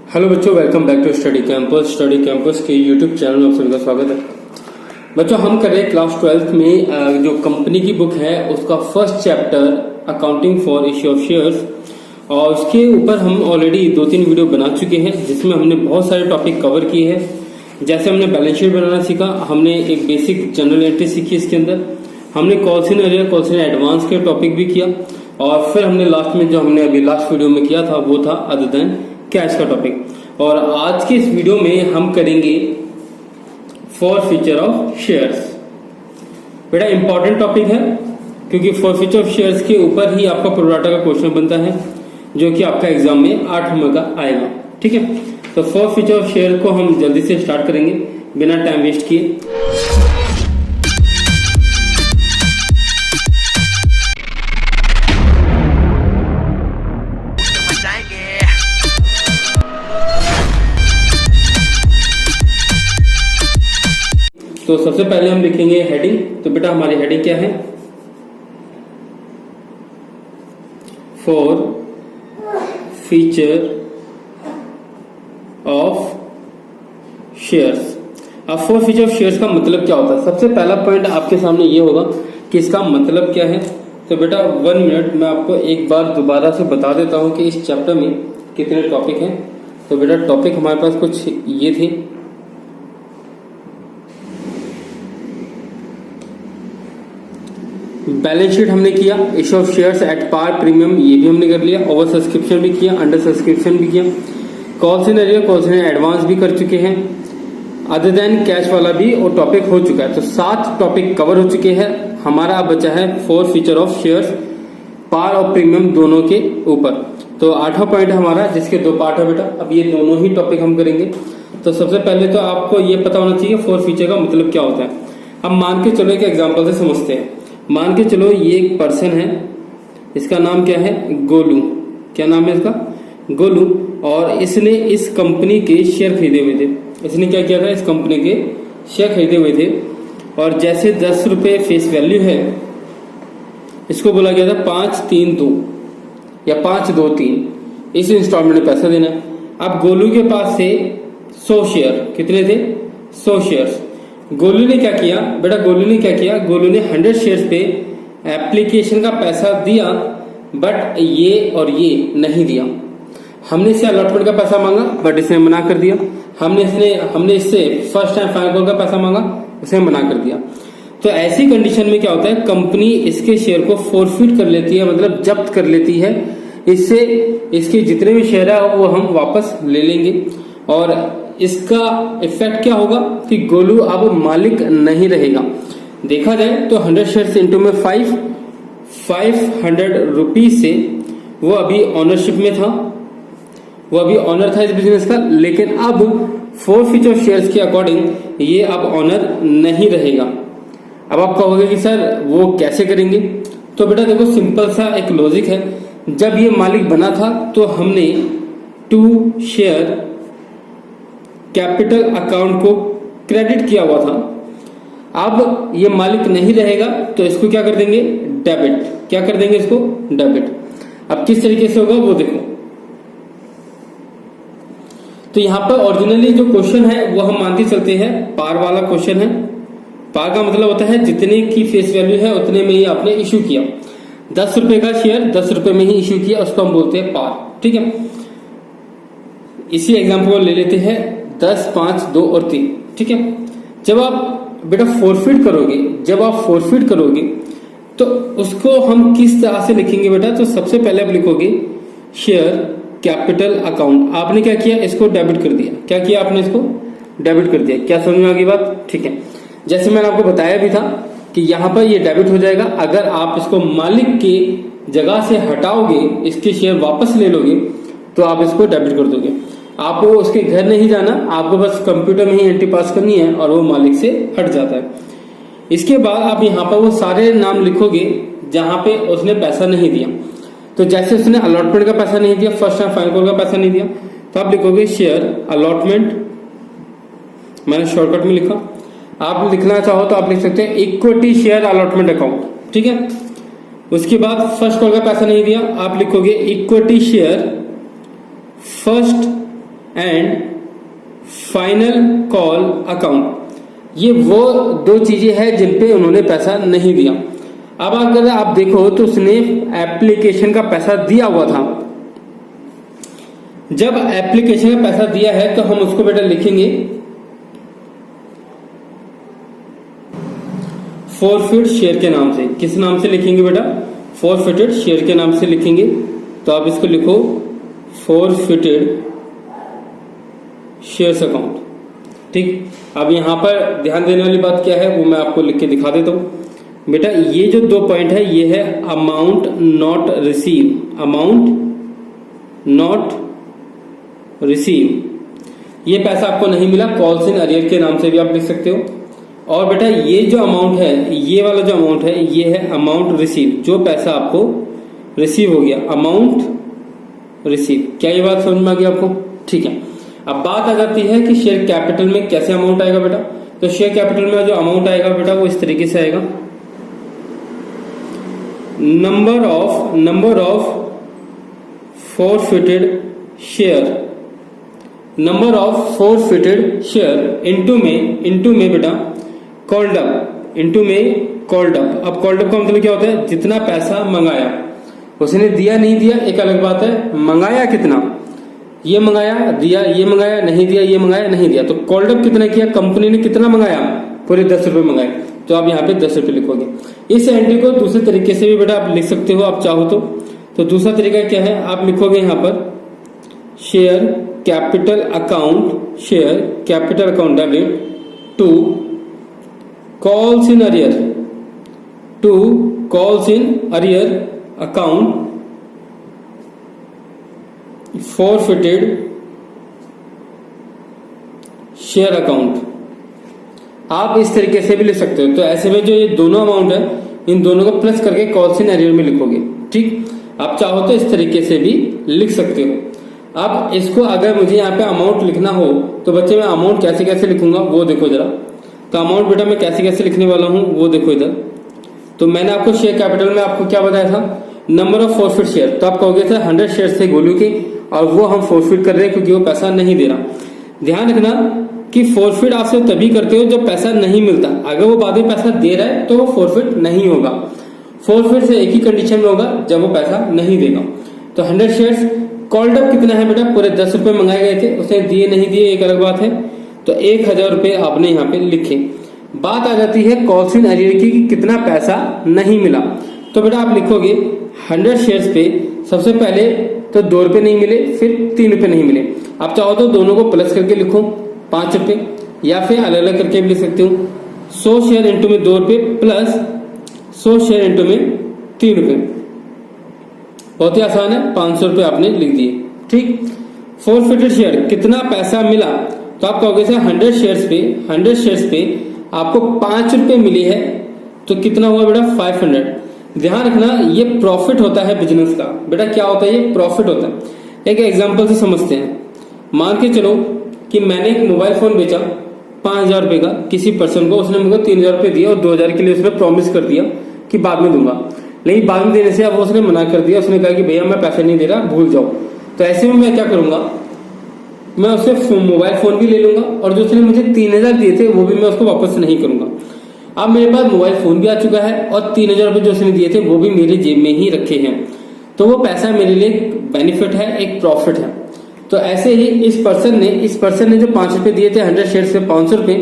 Hello बच्चों, welcome back to study campus के YouTube channel में आप सभी का स्वागत है। बच्चों, हम कर रहे हैं क्लास 12th में जो कंपनी की बुक है उसका first chapter accounting for issue of shares, और उसके ऊपर हम ऑलरेडी 2-3 वीडियो बना चुके हैं जिसमें हमने बहुत सारे टॉपिक कवर किए हैं। जैसे हमने बैलेंस शीट बनाना सीखा, हमने एक बेसिक जनरल एंट्री सीखी, इसके अंदर हमने कॉल्सन एरियर कॉल्सन एडवांस के टॉपिक भी किया, और फिर हमने लास्ट में जो हमने अभी लास्ट वीडियो में किया था वो था अदर देन कैश का टॉपिक। और आज के इस वीडियो में हम करेंगे फॉरफीचर ऑफ शेयर्स। बेटा इंपॉर्टेंट टॉपिक है क्योंकि फॉरफीचर ऑफ शेयर्स के ऊपर ही आपका प्रोराटा का क्वेश्चन बनता है जो कि आपका एग्जाम में 8 नंबर का आएगा। ठीक है, तो फॉरफीचर ऑफ शेयर को हम जल्दी से स्टार्ट करेंगे बिना टाइम वेस्ट किए। तो सबसे पहले हम लिखेंगे हेडिंग। तो बेटा हमारी हेडिंग क्या है? For feature of shares. अब फॉर फीचर ऑफ शेयर्स का मतलब क्या होता है? सबसे पहला पॉइंट आपके सामने ये होगा कि इसका मतलब क्या है। तो बेटा 1 मिनट मैं आपको एक बार दोबारा से बता देता हूं कि इस चैप्टर में कितने टॉपिक हैं। तो बेटा टॉपिक हमारे पास कुछ ये थे। बैलेंस शीट हमने किया, issue of shares at par premium ये भी हमने कर लिया, ओवर सब्सक्रिप्शन भी किया, अंडर सब्सक्रिप्शन भी किया, कॉल्सन एरियर कॉल्सन एडवांस भी कर चुके हैं, अदर देन कैश वाला भी और टॉपिक हो चुका है। तो 7 टॉपिक कवर हो चुके हैं। हमारा अब बचा है फॉर फीचर ऑफ शेयर्स पार और प्रीमियम दोनों के ऊपर। तो 8वां पॉइंट हमारा जिसके 2 पार्ट है बेटा। अब ये दोनों ही टॉपिक हम करेंगे। तो सबसे पहले तो आपको ये पता होना चाहिए फॉर फीचर का मतलब क्या होता है। अब मान के चलो एक एग्जाम्पल से समझते हैं। मान के चलो ये एक पर्सन है, इसका नाम क्या है? गोलू। क्या नाम है इसका? गोलू। और इसने इस कंपनी के शेयर खरीदे हुए थे। इसने क्या किया था? इस कंपनी के शेयर खरीदे हुए थे, और जैसे 10 रुपए फेस वैल्यू है, इसको बोला गया था 532 या 523 इस इंस्टॉलमेंट में पैसा देना। अब गोलू के पास से 100 शेयर, कितने थे? 100 शेयर्स। गोलू ने क्या किया बेटा? गोलू ने 100 शेयर्स पे एप्लीकेशन का पैसा दिया, बट ये और ये नहीं दिया। हमने इससे अलॉटमेंट का पैसा मांगा, बट इसने मना कर दिया। हमने इससे फर्स्ट टाइम फाइनल कॉल का पैसा मांगा, उसने मना कर दिया। तो ऐसी कंडीशन में क्या होता है? कंपनी इसके शेयर को फोरफिट कर लेती है, मतलब जब्त कर लेती है। इससे इसके जितने भी शेयर है वो हम वापस ले लेंगे, और इसका इफेक्ट क्या होगा कि गोलू अब मालिक नहीं रहेगा। देखा जाए तो 100 शेयर्स इंटू में 500 रुपीज से वो अभी ऑनरशिप में था, वो अभी ऑनर था इस बिजनेस का। लेकिन अब फॉर फीचर ऑफ शेयर्स के अकॉर्डिंग ये अब ऑनर नहीं रहेगा। अब आप कहोगे कि सर वो कैसे करेंगे? तो बेटा देखो सिंपल सा एक लॉजिक है। जब ये मालिक बना था तो हमने 2 शेयर कैपिटल अकाउंट को क्रेडिट किया हुआ था। अब ये मालिक नहीं रहेगा तो इसको क्या कर देंगे? डेबिट। क्या कर देंगे इसको? डेबिट। अब किस तरीके से होगा वो देखो। तो यहां पर ओरिजिनली जो क्वेश्चन है वो हम मानते चलते हैं पार वाला क्वेश्चन है। पार का मतलब होता है जितने की फेस वैल्यू है उतने में ही आपने इश्यू किया। 10 रुपए का शेयर 10 रुपए में ही इश्यू किया, उसको हम बोलते हैं पार। ठीक है, इसी एग्जाम्पल को ले लेते हैं 10, 5, 2 और 3। ठीक है, जब आप बेटा फोरफिट करोगे तो उसको हम किस तरह से लिखेंगे बेटा? तो सबसे पहले आप लिखोगे शेयर कैपिटल अकाउंट। आपने क्या किया? इसको डेबिट कर दिया। क्या किया आपने? इसको डेबिट कर दिया। क्या समझ में आ गई बात? ठीक है, जैसे मैंने आपको बताया भी था कि यहां पर ये डेबिट हो जाएगा। अगर आप इसको मालिक के जगह से हटाओगे, इसके शेयर वापस ले लोगे, तो आप इसको डेबिट कर दोगे। आपको उसके घर नहीं जाना, आपको बस कंप्यूटर में ही एंट्री पास करनी है और वो मालिक से हट जाता है। इसके बाद आप यहाँ पर वो सारे नाम लिखोगे जहां पे उसने पैसा नहीं दिया। तो जैसे उसने अलॉटमेंट का पैसा नहीं दिया, फर्स्ट टाइम फाइनल कॉल का पैसा नहीं दिया, तो आप लिखोगे शेयर अलॉटमेंट। मैंने शॉर्टकट में लिखा, आप लिखना चाहो तो आप लिख सकते हैं इक्विटी शेयर अलॉटमेंट अकाउंट। ठीक है, उसके बाद फर्स्ट कॉल का पैसा नहीं दिया, आप लिखोगे equity share first and final call account, ये वो दो चीजें हैं जिन पे उन्होंने पैसा नहीं दिया। अब अगर आप देखो तो उसने एप्लीकेशन का पैसा दिया हुआ था। जब एप्लीकेशन का पैसा दिया है तो हम उसको बेटा लिखेंगे फॉरफिट शेयर के नाम से। किस नाम से लिखेंगे बेटा? फॉरफिटेड शेयर के नाम से लिखेंगे। तो आप इसको लिखो फॉरफिटेड शेयर्स अकाउंट। ठीक, अब यहां पर ध्यान देने वाली बात क्या है वो मैं आपको लिख के दिखा देता हूं बेटा। ये जो दो पॉइंट है ये है amount not receive, amount not receive, ये पैसा आपको नहीं मिला, कॉल्स इन अरियर के नाम से भी आप लिख सकते हो। और बेटा ये जो अमाउंट है, ये वाला जो अमाउंट है ये है अमाउंट रिसीव, जो पैसा आपको रिसीव हो गया, अमाउंट रिसीव। क्या ये बात समझ में आ गई आपको? ठीक है। अब बात आ जाती है कि शेयर कैपिटल में कैसे अमाउंट आएगा बेटा। तो शेयर कैपिटल में जो अमाउंट आएगा बेटा वो इस तरीके से आएगा, number of forfeited share, number of forfeited share into में बेटा कॉल्ड अप, इनटू में कॉल्ड अप। अब कॉल्ड अप का मतलब क्या होता है? जितना पैसा मंगाया, उसने दिया नहीं दिया एक अलग बात है, मंगाया कितना, ये मंगाया दिया, ये मंगाया नहीं दिया, ये मंगाया नहीं दिया। तो कॉल्ड अप कितना किया, कंपनी ने कितना मंगाया, पूरे 10 रुपए मंगाए, तो आप यहाँ पे 10 रुपए लिखोगे। इस एंट्री को दूसरे तरीके से भी बेटा आप लिख सकते हो, आप चाहो तो दूसरा तरीका क्या है, आप लिखोगे यहाँ पर share capital account, share capital account debit to calls in arrear, to calls in arrear account forfeited share account. आप इस तरीके से भी लिख सकते हो। तो ऐसे में जो ये दोनों अमाउंट है इन दोनों को प्लस करके कॉल्स इन अरियर में लिखोगे। ठीक, आप चाहो तो इस तरीके से भी लिख सकते हो। अब इसको अगर मुझे यहाँ पे अमाउंट लिखना हो तो बच्चे मैं अमाउंट कैसे कैसे लिखूंगा वो देखो जरा। तो अमाउंट बेटा मैं कैसे कैसे लिखने वाला हूं वो देखो इधर। तो मैंने आपको शेयर कैपिटल में आपको क्या बताया था, नंबर ऑफ फॉरफिट शेयर। तो आप कहोगे सर 100 शेयर थे गोलू के और वो हम फॉरफिट कर रहे हैं क्योंकि वो पैसा नहीं दे रहा। ध्यान रखना कि फॉरफिट आप सिर्फ तभी करते हो जब पैसा नहीं मिलता। अगर वो बाद में पैसा दे रहा है तो वो फॉरफिट नहीं होगा। फॉरफिट से एक ही कंडीशन में होगा जब वो पैसा नहीं देगा। तो 100 शेयर्स, कॉल्ड अप कितना है बेटा, पूरे 10 रुपए मंगाए गए थे, उसने दिए नहीं दिए एक अलग बात है। तो 1000 रुपए आपने यहाँ पे लिखे। बात आ जाती है कॉल्स इन अरियर की कि कितना पैसा नहीं मिला। तो बेटा आप लिखोगे 100 शेयर्स पे सबसे पहले तो 2 रुपए नहीं मिले, फिर 3 रुपए नहीं मिले। आप चाहो तो दोनों को प्लस करके लिखो 5 रुपए, या फिर अलग अलग करके भी लिख सकते हो। 100 शेयर इंटू में 2 रुपए प्लस 100 शेयर इंटू में 3 रुपए। बहुत ही आसान है, 500 रुपए आपने लिख दिए। ठीक, फॉरफिटेड शेयर कितना पैसा मिला, तो आप कहोगे सर 100 शेयर्स पे आपको 5 रुपए मिली है, तो कितना हुआ बेटा 500। ध्यान रखना ये प्रॉफिट होता है बिजनेस का। बेटा क्या होता है, ये प्रॉफिट होता है। एक एग्जांपल से समझते हैं। मान के चलो कि मैंने एक मोबाइल फोन बेचा 5000 रुपए का किसी पर्सन को, उसने मुझे 3000 रुपए दिया और 2000 के लिए उसने प्रॉमिस कर दिया कि बाद में दूंगा। लेकिन बाद में देने से अब उसने मना कर दिया, उसने कहा कि भैया मैं पैसे नहीं दे रहा, भूल जाओ। तो ऐसे में मैं क्या करूंगा, मैं उससे मोबाइल फोन भी ले लूंगा और जो उसने मुझे 3000 दिए थे वो भी मैं उसको वापस नहीं करूंगा। अब मेरे पास मोबाइल फोन भी आ चुका है और 3000 रुपए जो उसने दिए थे वो भी मेरे जेब में ही रखे हैं। तो वो पैसा मेरे लिए बेनिफिट है, एक प्रॉफिट है। तो ऐसे ही इस पर्सन ने जो 5 रुपए दिए थे 100 शेयर से 500 रुपए,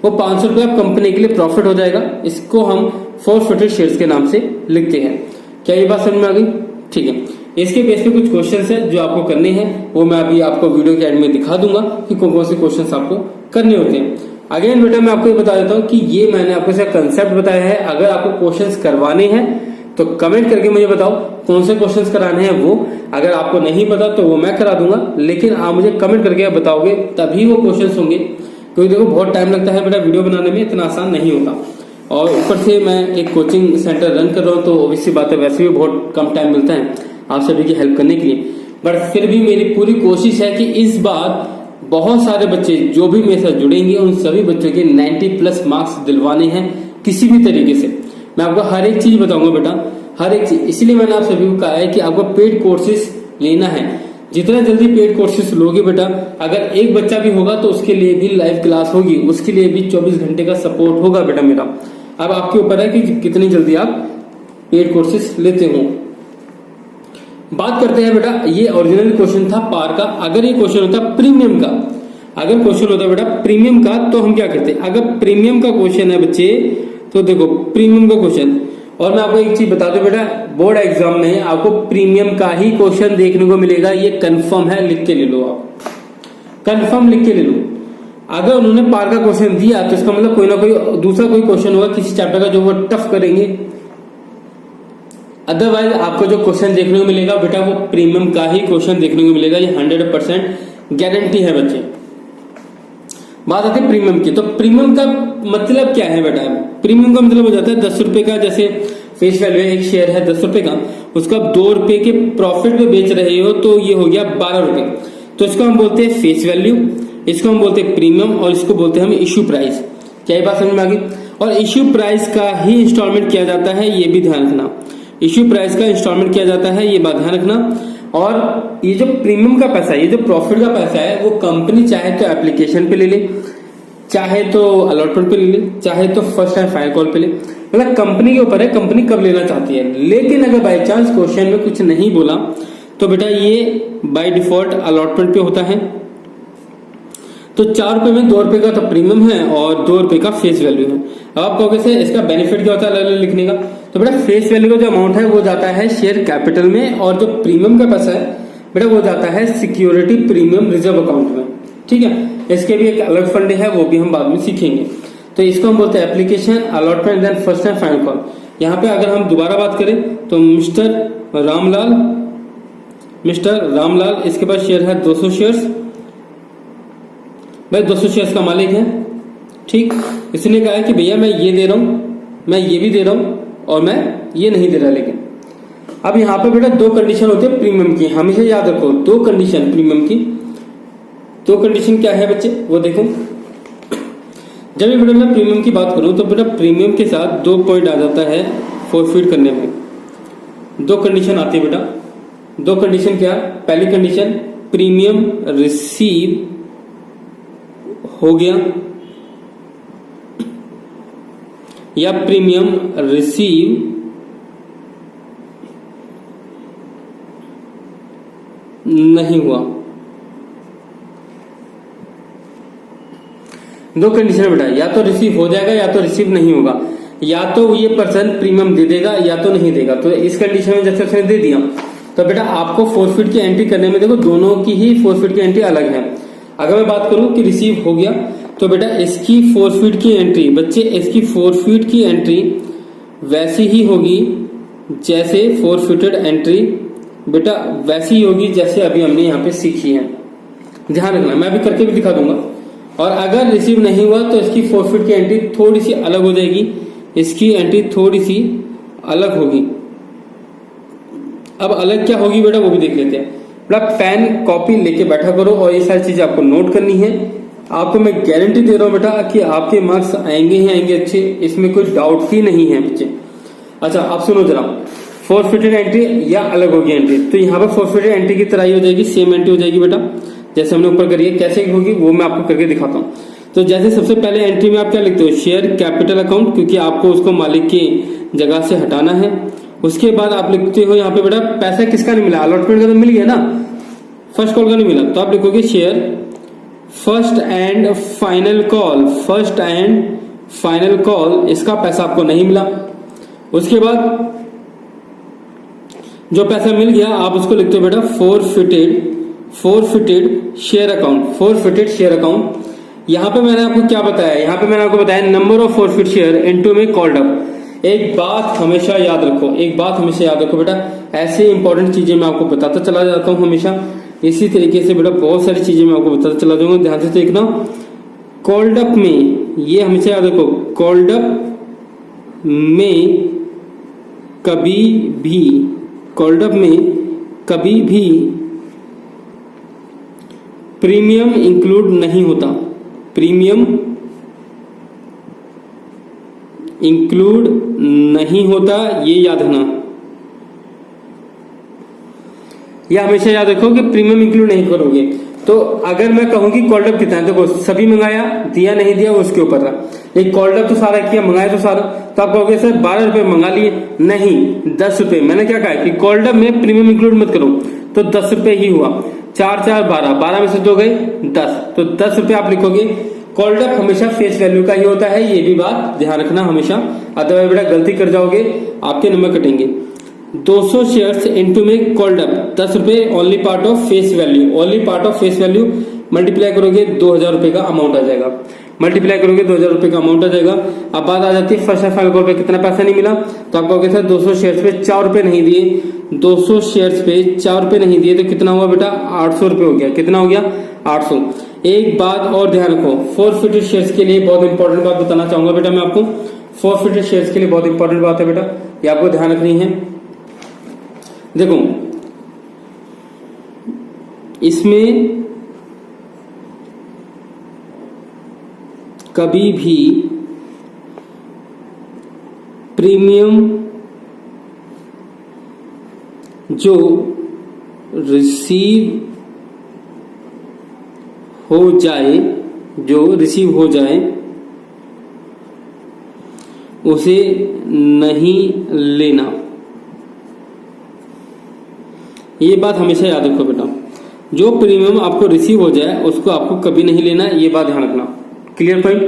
वो 500 रुपए अब कंपनी के लिए प्रॉफिट हो जाएगा। इसको हम फॉरफिटेड शेयर्स के नाम से लिखते हैं। क्या ये बात समझ में आ गई? ठीक है। इसके बेस पे कुछ क्वेश्चंस हैं जो आपको करने हैं, वो मैं अभी आपको वीडियो के एंड में दिखा दूंगा कि कौन कौन से क्वेश्चंस आपको करने होते हैं। अगेन बेटा मैं आपको ये बता देता हूँ कि ये मैंने आपको इसका कंसेप्ट बताया है। अगर आपको क्वेश्चंस करवाने हैं तो कमेंट करके मुझे बताओ कौन से क्वेश्चंस कराने हैं वो। अगर आपको नहीं पता तो वो मैं करा दूंगा, लेकिन आप मुझे कमेंट करके बताओगे तभी वो क्वेश्चंस होंगे। क्योंकि देखो बहुत टाइम लगता है बेटा वीडियो बनाने में, इतना आसान नहीं होता। और ऊपर से मैं एक कोचिंग सेंटर रन कर रहा हूँ तो ऑब्वियसली बात है, वैसे भी बहुत कम टाइम मिलता है आप सभी की हेल्प करने के लिए। बट फिर भी मेरी पूरी कोशिश है कि इस बार बहुत सारे बच्चे जो भी मेरे साथ जुड़ेंगे उन सभी बच्चों के 90+ मार्क्स दिलवाने हैं किसी भी तरीके से। मैं आपको हर एक चीज बताऊंगा बेटा, हर एक चीज। इसलिए मैंने आप सभी को कहा है कि आपको पेड कोर्सेज लेना है जितना जल्दी पेड कोर्सेज लोगे बेटा, अगर एक बच्चा भी होगा तो उसके लिए भी लाइव क्लास होगी, उसके लिए भी 24 घंटे का सपोर्ट होगा बेटा मेरा। अब आपके ऊपर है कि कितनी जल्दी आप पेड कोर्सेज लेते हो। बात करते हैं बेटा, ये ओरिजिनल क्वेश्चन था पार का। अगर ये क्वेश्चन होता प्रीमियम का, अगर क्वेश्चन होता बेटा प्रीमियम का, तो हम क्या करते हैं? अगर प्रीमियम का क्वेश्चन है बच्चे, तो देखो प्रीमियम का क्वेश्चन, और मैं आपको एक चीज बता दूं बेटा, बोर्ड एग्जाम में आपको प्रीमियम का ही क्वेश्चन देखने को मिलेगा, ये कंफर्म है, लिख के ले लो आप, कंफर्म लिख के ले लो। अगर उन्होंने पार का क्वेश्चन दिया तो इसका मतलब कोई ना कोई दूसरा कोई क्वेश्चन होगा किसी चैप्टर का जो वो टफ करेंगे। अदरवाइज आपको जो क्वेश्चन देखने को मिलेगा बेटा वो प्रीमियम का ही क्वेश्चन देखने को मिलेगा, ये 100% गारंटी है बच्चे। बात आती है प्रीमियम की, तो प्रीमियम का मतलब क्या है बेटा? प्रीमियम का मतलब हो जाता है 10 रुपए का, जैसे फेस वैल्यू एक शेयर है 10 रुपए का, उसको आप 2 रुपए के प्रॉफिट में बेच रहे हो तो ये हो गया 12 रुपए। तो इसको हम बोलते हैं फेस वैल्यू, इसको हम बोलते हैं प्रीमियम, और इसको बोलते हैं हम इश्यू प्राइस। क्या ये बात समझ में आ गई? और इश्यू प्राइस का ही इंस्टॉलमेंट किया जाता है, ये भी ध्यान रखना, इश्यू प्राइस का इंस्टॉलमेंट किया जाता है, ये बात ध्यान रखना। और ये जो प्रीमियम का पैसा है, ये जो प्रॉफिट का पैसा है, वो कंपनी चाहे तो एप्लीकेशन पे ले ले, चाहे तो अलॉटमेंट पे ले ले, चाहे तो फर्स्ट एंड फाइनल कॉल पे ले, मतलब कंपनी के ऊपर है, कंपनी कब लेना चाहती है। लेकिन अगर बाई चांस क्वेश्चन में कुछ नहीं बोला तो बेटा ये बाय डिफॉल्ट अलॉटमेंट पे होता है। तो 4 रुपए में 2 रुपए का तो प्रीमियम है और 2 रुपए का फेस वैल्यू है। अब आप कहोगे से इसका बेनिफिट क्या होता है अलग अलग लिखने का? तो बेटा फेस वैल्यू का जो अमाउंट है वो जाता है शेयर कैपिटल में, और जो प्रीमियम का पैसा है बेटा वो जाता है सिक्योरिटी प्रीमियम रिजर्व अकाउंट में। ठीक है, इसके भी एक अलग फंड है, वो भी हम बाद में सीखेंगे। तो इसको हम बोलते हैं application, allotment, then first and final call. यहाँ पे अगर हम दोबारा बात करें तो मिस्टर रामलाल, इसके पास शेयर है 200 शेयर्स, भाई 200 शेयर्स का मालिक है। ठीक, इसने कहा है कि भैया मैं ये दे रहा हूं, मैं ये भी दे रहा हूं, और मैं ये नहीं दे रहा। लेकिन अब यहाँ पे बेटा 2 कंडीशन होती है प्रीमियम की, हमेशा याद रखो 2 कंडीशन प्रीमियम की। 2 कंडीशन क्या है बच्चे वो देखो। जब भी बेटा मैं प्रीमियम की बात करूं तो बेटा प्रीमियम के साथ 2 पॉइंट आ जाता है फॉरफिट करने में। 2 कंडीशन आती है बेटा। 2 कंडीशन क्या? पहली कंडीशन प्रीमियम रिसीव हो गया या प्रीमियम रिसीव नहीं हुआ। 2 कंडीशन बेटा, या तो रिसीव हो जाएगा या तो रिसीव नहीं होगा, या तो ये पर्सन प्रीमियम दे देगा या तो नहीं देगा। तो इस कंडीशन में जैसे उसने दे दिया तो बेटा आपको फोरफिट की एंट्री करने में देखो दोनों की ही फोरफिट की एंट्री अलग है। अगर मैं बात करूं कि रिसीव हो गया तो बेटा इसकी फोरफिट की एंट्री, बच्चे इसकी फोरफिट की एंट्री वैसी ही होगी जैसे फोरफिटेड एंट्री बेटा वैसी ही होगी जैसे अभी हमने यहाँ पे सीखी है। ध्यान रखना, मैं अभी करके भी दिखा दूंगा। और अगर रिसीव नहीं हुआ तो इसकी फोरफिट की एंट्री थोड़ी सी अलग हो जाएगी, इसकी एंट्री थोड़ी सी अलग होगी। अब अलग क्या होगी बेटा वो भी देख लेते हैं। बेटा पेन कॉपी लेके बैठा करो और ये सारी चीजें आपको नोट करनी है। आपको मैं गारंटी दे रहा हूं बेटा कि आपके मार्क्स आएंगे ही आएंगे अच्छे, इसमें कोई डाउट ही नहीं है बच्चे। अच्छा आप सुनो जरा, फोरफिटेड एंट्री या अलग होगी एंट्री, तो यहाँ पर फोरफिटेड एंट्री की तरह ही हो जाएगी, सेम एंट्री हो जाएगी बेटा जैसे हमने ऊपर करी है। कैसे होगी वो मैं आपको करके दिखाता हूँ। तो जैसे सबसे पहले एंट्री में आप क्या लिखते हो? शेयर कैपिटल अकाउंट, क्योंकि आपको उसको मालिक की जगह से हटाना है। उसके बाद आप लिखते हो यहाँ पे बेटा पैसा किसका नहीं मिला, अलॉटमेंट का तो मिल गया ना, फर्स्ट कॉल का नहीं मिला, तो आप लिखोगे share first and final call, first and final call, इसका पैसा आपको नहीं मिला। उसके बाद जो पैसा मिल गया आप उसको लिखते हो बेटा forfeited share account, forfeited share account. यहां पे मैंने आपको क्या बताया, यहां पे मैंने आपको बताया number of forfeit share into में कॉल्ड अप। एक बात हमेशा याद रखो, एक बात हमेशा याद रखो बेटा, ऐसे इंपॉर्टेंट चीजें मैं आपको बताता चला जाता हूं हमेशा। इसी तरीके से बेटा बहुत सारी चीजें मैं आपको बताता चला जाऊंगा, ध्यान से देखना। कॉल्ड अप में ये हमेशा याद रखो, कॉल्ड अप में कभी भी, कॉल्ड अप में कभी भी प्रीमियम इंक्लूड नहीं होता, प्रीमियम इंक्लूड नहीं होता, ये याद रखना। या हमेशा याद रखो कि प्रीमियम इंक्लूड नहीं करोगे। तो अगर मैं कहूँ कि कॉल्ड अप कितना है, देखो सभी मंगाया, दिया नहीं दिया उसके ऊपर था, एक कॉल्ड अप तो सारा किया, मंगाया तो सारा, तो आप कहोगे सर 12 रुपए मंगा लिए, नहीं 10 रुपए। मैंने क्या कहा कि कॉल्ड अप में प्रीमियम इंक्लूड मत करो, तो 10 रुपए ही हुआ। 4 4 12, 12 में से 2 गए 10, तो 10 रुपए आप लिखोगे। कॉल्ड अप हमेशा फेस वैल्यू का ही होता है, ये भी बात ध्यान रखना हमेशा, अदरवाइज बेटा गलती कर जाओगे, आपके नंबर कटेंगे। 200 शेयर्स इनटू में कॉल्ड अप 10 रुपए, only part of face value, only part of face value, multiply करोगे 2000 रुपए का अमाउंट आ जाएगा, मल्टीप्लाई करोगे 2000 रुपए का अमाउंट आ जाएगा। अब बात आ जाती है फर्स्ट एंड फाइनल कॉल पे कितना पैसा नहीं मिला, तो आप कहोगे सर 200 शेयर्स पे 4 रुपए नहीं दिए, 200 शेयर्स पे 4 रुपए नहीं दिए, तो कितना हुआ बेटा 800 रुपए हो गया। कितना हो गया 800। एक बात और ध्यान रखो, फॉरफिटेड शेयर्स के लिए बहुत इंपॉर्टेंट बात बताना चाहूंगा बेटा मैं आपको, फॉरफिटेड शेयर्स के लिए बहुत इंपॉर्टेंट बात है बेटा, ये आपको ध्यान रखनी है। देखो इसमें कभी भी प्रीमियम जो रिसीव हो जाए, जो रिसीव हो जाए उसे नहीं लेना, ये बात हमेशा याद रखो बेटा, जो प्रीमियम आपको रिसीव हो जाए उसको आपको कभी नहीं लेना, ये बात ध्यान रखना। Clear point.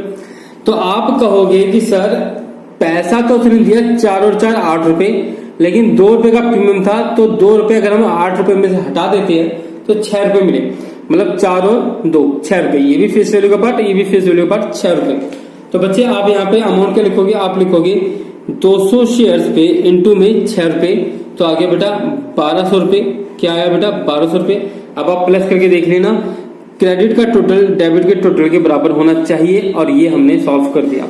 तो आप कहोगे कि सर पैसा तो उसने दिया 4 और 4 8 रुपए, लेकिन 2 रुपए का प्रीमियम था, तो 2 रुपए अगर हम 8 रुपए में से हटा देते हैं तो 6 रुपए मिले, मतलब 4 और 2 6 रुपए, ये भी फेस वैल्यू का पार्ट, ये भी फेस वैल्यू का पार्ट 6 रुपए। तो बच्चे आप यहाँ पे अमाउंट क्या लिखोगे, आप लिखोगे 200 शेयर्स पे इंटू में 6 रुपए, तो आगे बेटा 1200 रुपए, क्या आया बेटा 1200 रुपए। अब आप प्लस करके देख लेना, क्रेडिट का टोटल डेबिट के टोटल के बराबर होना चाहिए, और ये हमने सॉल्व कर दिया।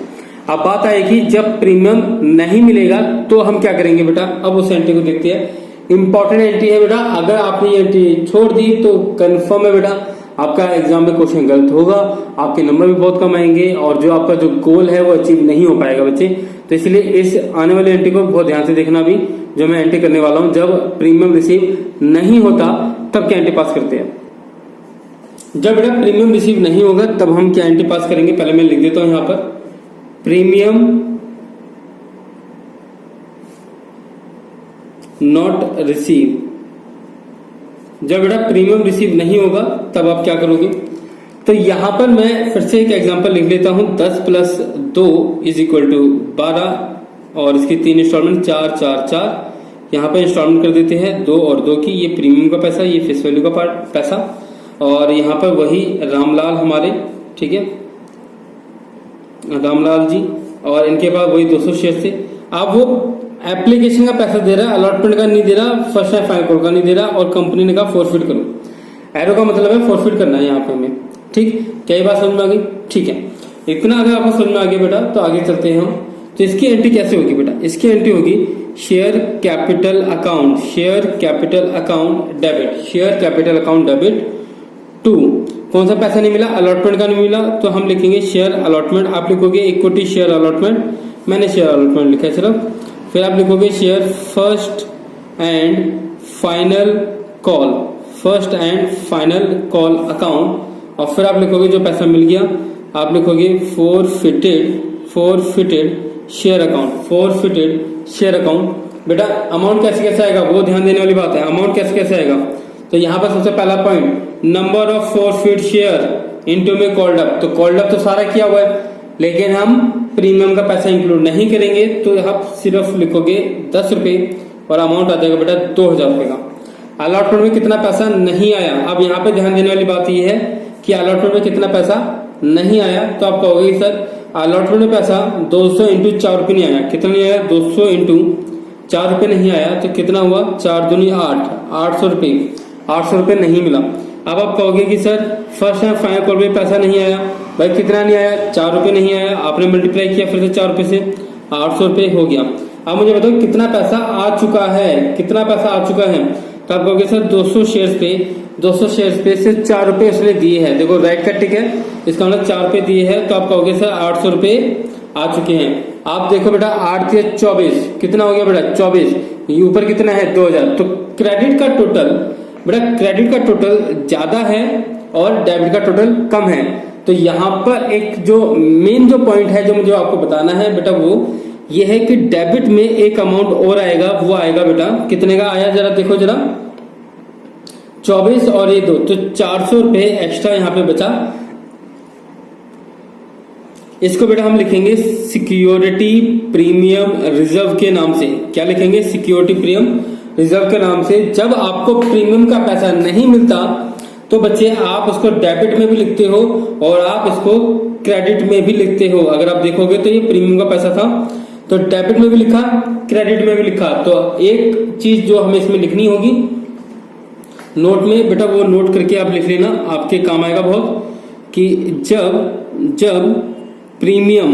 अब बात आएगी जब प्रीमियम नहीं मिलेगा तो हम क्या करेंगे बेटा, अब उस एंट्री को देखते हैं। इंपॉर्टेंट एंट्री है बेटा, अगर आपने ये एंट्री छोड़ दी तो कंफर्म है बेटा आपका एग्जाम में क्वेश्चन गलत होगा, आपके नंबर भी बहुत कम आएंगे, और जो आपका जो गोल है वो अचीव नहीं हो पाएगा बच्चे। तो इसलिए इस आने वाली एंट्री को बहुत ध्यान से देखना भी, जो मैं एंट्री करने वाला हूं, जब प्रीमियम रिसीव नहीं होता तब क्या एंट्री पास करते हैं। जब बेटा प्रीमियम रिसीव नहीं होगा तब हम क्या एंट्री पास करेंगे, पहले मैं लिख देता हूं यहां पर, प्रीमियम नॉट रिसीव। जब बेटा प्रीमियम रिसीव नहीं होगा तब आप क्या करोगे, तो यहां पर मैं फिर से एक एग्जांपल लिख लेता हूं, 10 + 2 = 12, और इसकी 3 इंस्टॉलमेंट 4 4 4, यहाँ पे इंस्टॉलमेंट कर देते हैं 2 और 2 की, ये प्रीमियम का पैसा, ये फेस वैल्यू का पार्ट पैसा, और यहाँ पर वही रामलाल हमारे, ठीक है रामलाल जी, और इनके पास वही 200 शेयर थे। अब वो एप्लीकेशन का पैसा दे रहा है, अलॉटमेंट का नहीं दे रहा, फर्स्ट एंड फाइनल कॉल का नहीं दे रहा, और कंपनी ने कहा फॉरफिट करो। एरो का मतलब है फॉरफिट करना है यहाँ पे हमें, ठीक। क्या ये बात समझ में आ गई, ठीक है। इतना अगर आपको समझ में आ गया बेटा तो आगे चलते हैं हम। तो इसकी एंट्री कैसे होगी बेटा, इसकी एंट्री होगी share capital account, share capital account debit, share capital account debit to, कौन सा पैसा नहीं मिला, अलॉटमेंट का नहीं मिला, तो हम लिखेंगे शेयर अलॉटमेंट। आप लिखोगे इक्विटी शेयर अलॉटमेंट, मैंने शेयर अलॉटमेंट लिखा है सिर्फ। फिर आप लिखोगे share first and final call, first and final call account, और फिर आप लिखोगे जो पैसा मिल गया आप लिखोगे forfeited share account, forfeited share account. बेटा अमाउंट कैसे कैसे आएगा वो ध्यान देने वाली बात है, अमाउंट कैसे कैसे आएगा, तो यहाँ पर सबसे पहला point, number of forfeit share into में कॉल्ड अप, तो कॉल्ड अप तो सारा किया हुआ है, लेकिन हम प्रीमियम का पैसा इंक्लूड नहीं करेंगे, तो आप सिर्फ लिखोगे 10 रुपए और अमाउंट आ जाएगा बेटा 2000 रुपए का। अलॉटमेंट में कितना पैसा नहीं आया, अब यहाँ पे ध्यान देने वाली बात यह है कि अलॉटमेंट में कितना पैसा नहीं आया, तो आप कहोगे सर अलॉटमेंट में पैसा 200 × 4 रुपए नहीं आया, कितना नहीं आया, 200 × 4 रुपए नहीं आया, तो कितना हुआ 4 दूनी 8, 800 रुपए, 800 रुपए नहीं मिला। अब आप कहोगे कि sir first and final call में पैसा नहीं आया, भाई कितना नहीं आया, 4 रुपए नहीं आया, आपने मल्टीप्लाई किया फिर से 4 रुपए से, 800 रुपए हो गया। अब मुझे बताओ कितना पैसा आ चुका है, कितना पैसा आ चुका है, तो आप कहोगे सर 200 शेयर्स पे से 4 रुपए उसने दिए हैं, देखो राइट का टिक है, इसका मतलब 4 रुपए दिए हैं, तो आप कहोगे सर 800 रुपए आ चुके हैं। आप देखो बेटा 8 × 24 कितना हो गया बेटा 24, ऊपर कितना है 2000, तो क्रेडिट का टोटल बेटा क्रेडिट का टोटल ज्यादा है और डेबिट का टोटल कम है, तो यहाँ पर एक जो मेन जो पॉइंट है जो मुझे आपको बताना है बेटा वो ये है कि डेबिट में एक अमाउंट और आएगा, वो आएगा बेटा कितने का आया जरा देखो जरा 24 और ये 2, तो 400 रुपए एक्स्ट्रा यहाँ पे बचा। इसको बेटा हम लिखेंगे सिक्योरिटी प्रीमियम रिजर्व के नाम से। क्या लिखेंगे? सिक्योरिटी प्रीमियम रिजर्व के नाम से। जब आपको प्रीमियम का पैसा नहीं मिलता तो बच्चे आप उसको डेबिट में भी लिखते हो और आप इसको क्रेडिट में भी लिखते हो। अगर आप देखोगे तो ये प्रीमियम का पैसा था तो डेबिट में भी लिखा, क्रेडिट में भी लिखा। तो एक चीज जो हमें इसमें लिखनी होगी नोट में बेटा, वो नोट करके आप लिख लेना, आपके काम आएगा बहुत, कि जब प्रीमियम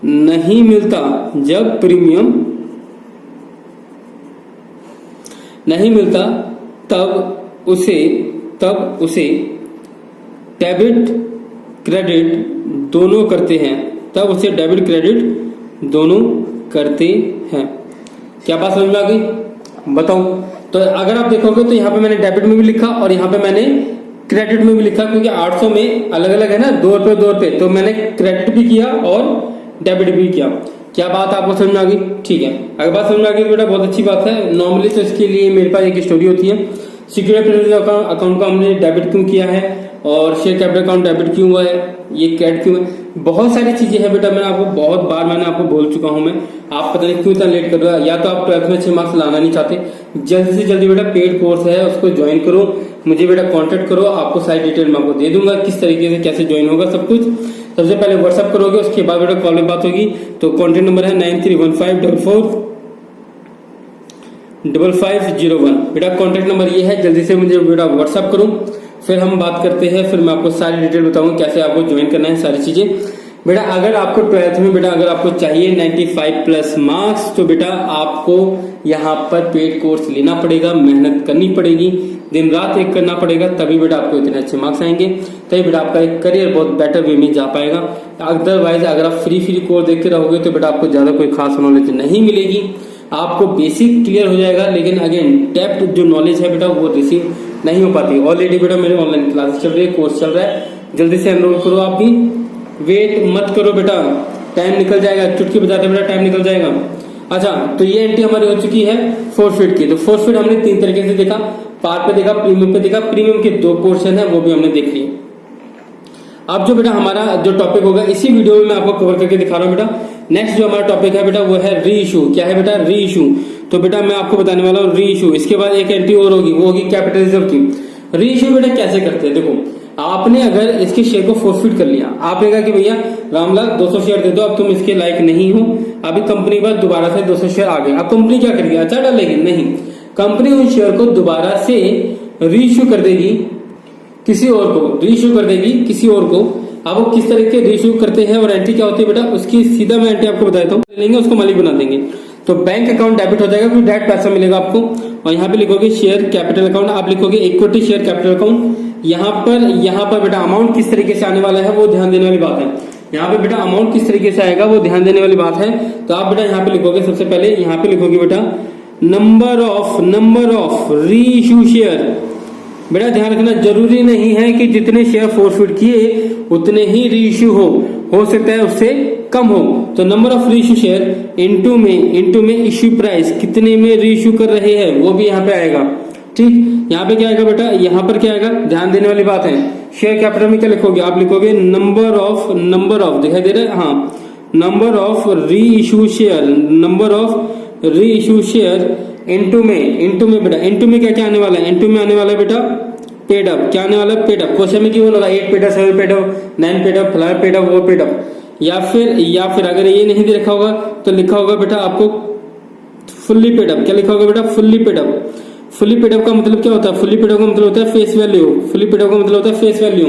नहीं मिलता, जब प्रीमियम नहीं मिलता तब उसे डेबिट क्रेडिट दोनों करते हैं, तब उसे डेबिट क्रेडिट दोनों करते हैं। क्या बात समझ में आ गई? बताओ। तो अगर आप देखोगे तो यहाँ पे मैंने डेबिट में भी लिखा और यहाँ पे मैंने क्रेडिट में भी लिखा, क्योंकि 800 में अलग अलग है ना, 2 रुपए, तो मैंने क्रेडिट भी किया और डेबिट भी किया। क्या बात आपको समझ में आ गई? ठीक है, अगर बात समझ में आ गई तो बेटा बहुत अच्छी बात है। नॉर्मली तो इसके लिए मेरे पास एक स्टोरी होती है, सिक्योरिटी अकाउंट को हमने डेबिट क्यों किया है और शेयर कैपिटल अकाउंट डेबिट क्यों हुआ है, ये कैट क्यों है, बहुत सारी चीजें हैं बेटा। मैंने आपको बहुत बार मैंने आपको बोल चुका हूं मैं, आप पता नहीं क्यों इतना लेट कर रहे हो, या तो आप 12th में 6 मार्क्स लाना नहीं चाहते। जल्दी से जल्दी बेटा पेड कोर्स है उसको ज्वाइन करो, मुझे बेटा कांटेक्ट करो, आपको सारी डिटेल मैं आपको दे दूंगा किस तरीके से कैसे ज्वाइन होगा सब कुछ। सबसे पहले व्हाट्सअप करोगे, उसके बाद बेटा कॉल में बात होगी। तो कॉन्टेक्ट नंबर है 9315445501। बेटा कॉन्टेक्ट नंबर ये है, जल्दी से मुझे बेटा व्हाट्सअप करो, फिर हम बात करते हैं, फिर मैं आपको सारी डिटेल बताऊंगा कैसे आपको ज्वाइन करना है सारी चीजें। बेटा अगर आपको 12th में बेटा अगर आपको चाहिए 95 प्लस मार्क्स तो बेटा आपको यहाँ पर पेड कोर्स लेना पड़ेगा, मेहनत करनी पड़ेगी, दिन रात एक करना पड़ेगा, तभी बेटा आपको इतने अच्छे मार्क्स आएंगे, तभी बेटा आपका एक करियर बहुत बेटर वे में जा पाएगा। अदरवाइज अगर आप फ्री कोर्स देखते रहोगे तो बेटा आपको ज्यादा कोई खास नॉलेज नहीं मिलेगी, आपको बेसिक क्लियर हो जाएगा, लेकिन अगेन डेप्थ जो नॉलेज है बेटा वो रिसीव नहीं हो पाती। ऑलरेडी बेटा मेरे ऑनलाइन क्लास चल रही है, कोर्स चल रहा है, जल्दी से एनरोल करो। आप भी वेट मत करो बेटा, टाइम निकल जाएगा, चुटकी बजाते बेटा टाइम निकल जाएगा। अच्छा, तो ये एंट्री हमारी हो चुकी है फोरफिट की। तो फोरफिट हमने 3 तरीके से देखा, पार पे देखा, प्रीमियम पे देखा। प्रीमियम के 2 पोर्शन है वो भी हमने देख लिए। अब जो बेटा हमारा जो टॉपिक होगा इसी वीडियो में मैं आपको कवर करके दिखा रहा हूँ बेटा। नेक्स्ट जो हमारा टॉपिक है बेटा वो है री इशू। क्या है बेटा? री इशू। तो बेटा मैं आपको बताने वाला हूँ री इशू। इसके बाद एक एंट्री और होगी, वो होगी कैपिटल रिजर्व की। री इशू बेटा कैसे करते हैं? देखो, आपने अगर इसके शेयर को फोरफिट कर लिया, आपने कहा कि भैया रामलाल 200 शेयर दे दो, अब तुम इसके लायक नहीं हो, अभी कंपनी के पास दोबारा से 200 शेयर आ गए। अब कंपनी क्या करेगी? अच्छा डालेगी? नहीं, कंपनी उन शेयर को दोबारा से री इशू कर देगी किसी और को, री इशू कर देगी किसी और को। अब वो किस तरीके री इशू करते हैं और एंट्री क्या होती है बेटा, उसकी सीधा मैं एंट्री आपको बता देता हूँ। लेंगे उसको मालिक बना देंगे, तो बैंक अकाउंट डेबिट हो जाएगा, फिर डायरेक्ट पैसा मिलेगा आपको। और यहाँ पे लिखोगे शेयर कैपिटल अकाउंट, आप लिखोगे इक्विटी शेयर कैपिटल अकाउंट। यहाँ पर बेटा अमाउंट किस तरीके से आने वाला है वो ध्यान देने वाली बात है। यहाँ पे बेटा अमाउंट किस तरीके से आएगा वो ध्यान देने वाली बात है। तो आप बेटा यहाँ पे लिखोगे, सबसे पहले यहाँ पे लिखोगे बेटा नंबर ऑफ री इशू शेयर। बेटा ध्यान रखना, जरूरी नहीं है कि जितने शेयर फोरफिट किए उतने ही री इशू हो सकता है उससे कम हो। तो नंबर ऑफ री इशू शेयर इनटू में इश्यू प्राइस, कितने में री इशू कर रहे हैं वो भी यहाँ पे आएगा। ठीक, यहाँ पे क्या आएगा बेटा, यहाँ पर क्या आएगा, ध्यान देने वाली बात है। शेयर कैपिटल में क्या लिखोगे, आप लिखोगे नंबर ऑफ दिखाई दे रहा है, हाँ, नंबर ऑफ री इशू शेयर इनटू में बेटा, इनटू में क्या आने वाला है, इनटू में आने वाला है बेटा पेड अप। क्या आने वाला है? Paid up. क्वेश्चन में क्यों होगा 8 paid up, 7 paid up, 9 paid up, फलाना पेड अप, वो पेड अप। या फिर अगर ये नहीं दे रखा होगा तो लिखा होगा बेटा आपको फुल्ली पेड अप। क्या लिखा होगा बेटा? Fully paid up. Fully paid up का मतलब क्या होता है? फुल्ली पेड अप का मतलब होता है face value. Fully paid up का मतलब होता है फेस वैल्यू।